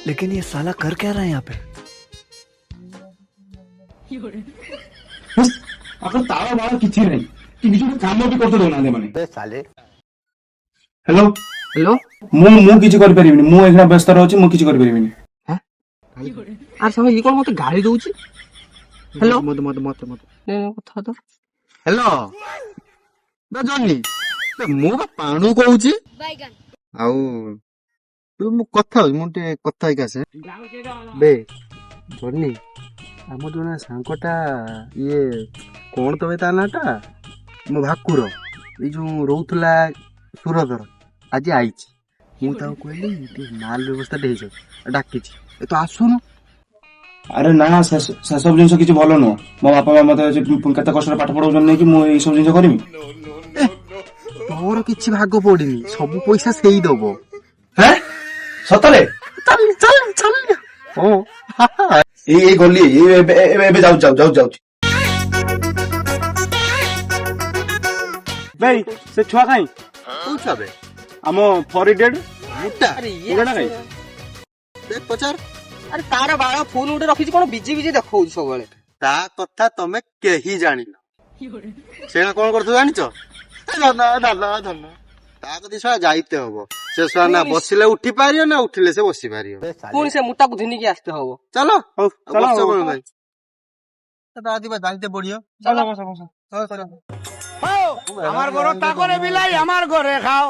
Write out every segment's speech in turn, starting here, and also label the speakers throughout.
Speaker 1: लेकिन ये साला कर क्या रहा है यहाँ पे?
Speaker 2: আপনার তারা বাড়া কিছুই নাই কি কিছু কাম ବି করতে দଉନାହାନ୍ତି ମାନେ ହ୍ୟାଲୋ
Speaker 3: হ্যালো
Speaker 2: ମୁଁ କିଛି କରିପାରିବିନି ମୁଁ ଏଇନା ବ୍ୟସ୍ତ ରହୁଛି ମୁଁ କିଛି କରିପାରିବିନି
Speaker 3: আর সবাই ই কোন মতে গাড়ি দଉଛି হ্যালো মতে মতে মতে মতে কথা তো হ্যালো বে জনি ମୁଁ ବା ପାଣୁ କହୁଛି ଆଉ ତୁ ମୁଁ କଥା ହଉଛି ମୁଁ ଟିକେ କଥା ହେଇକି ଆସେ ବେ ଜନି ଆମ ଜଣେ ସାଙ୍ଗଟା ଇଏ କଣ ତବେ ତା ନାଁଟା ମୋ ଭାକୁର ଏଇ ଯୋଉ ରହୁଥିଲା ସୁରତର ଆଜି ଆଇଛି ମୁଁ ତାକୁ କହିଲି ଟିକେ ମାଲ ବ୍ୟବସ୍ଥାଟେ ହେଇଯାଉ ଡାକିଛି ଏ ତ ଆସୁନୁ
Speaker 2: ଆରେ ନା ସେସବୁ ଜିନିଷ କିଛି ଭଲ ନୁହଁ ମୋ ବାପା ମା ମତେ କେତେ କଷ୍ଟରେ ପାଠ ପଢଉଛନ୍ତି ନେଇକି ମୁଁ ଏଇ ସବୁ ଜିନିଷ କରିବି
Speaker 3: ତୋର କିଛି ଭାଗ ପଡିନି ସବୁ ପଇସା ସେଇ ଦବ
Speaker 2: ହେଁ ସତରେ
Speaker 3: ହଁ
Speaker 2: ଏଇ ଗଲି ଏବେ ଯାଉଛି ଭାଇ ସେ ଛୁଆ କାଇଁ
Speaker 3: କୋଉ ଛୁଆ ବେ
Speaker 2: ଆମ ଫରିଡେଡ
Speaker 3: ମୁଟା
Speaker 2: ମୁଟା କାଇଁ
Speaker 3: ଦେଖ ପଚାର ଆରେ ତାର ବାଳ ଫୋନ ଗୋଟେ ରଖିଛି କଣ ବିଜି ବିଜି ଦେଖଉଛି ସବୁବେଳେ ତା କଥା ତମେ କେହି ଜାଣିନ ସେଟା କଣ କରୁଥିବ ଜାଣିଛ ତା କତି ଛୁଆ ଯାଇତେ ହବ ସେ ଛୁଆ ନା ବସିଲେ ଉଠି ପାରିବ ନା ଉଠିଲେ ସେ ବସି ପାରିବ ପୁଣି ସେ ମୁଟାକୁ ଧୁନିକି ଆସିତେ ହବ ଚାଲ ବସ କଣ ଭାଇ যাইতে পড়িও চলো বসো বসো
Speaker 4: আমার ঘরে তা করে বিলাই আমার ঘরে খাও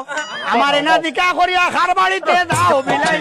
Speaker 4: আমার এনা দিকা করিয়া খার বাড়িতে দাও বিলাই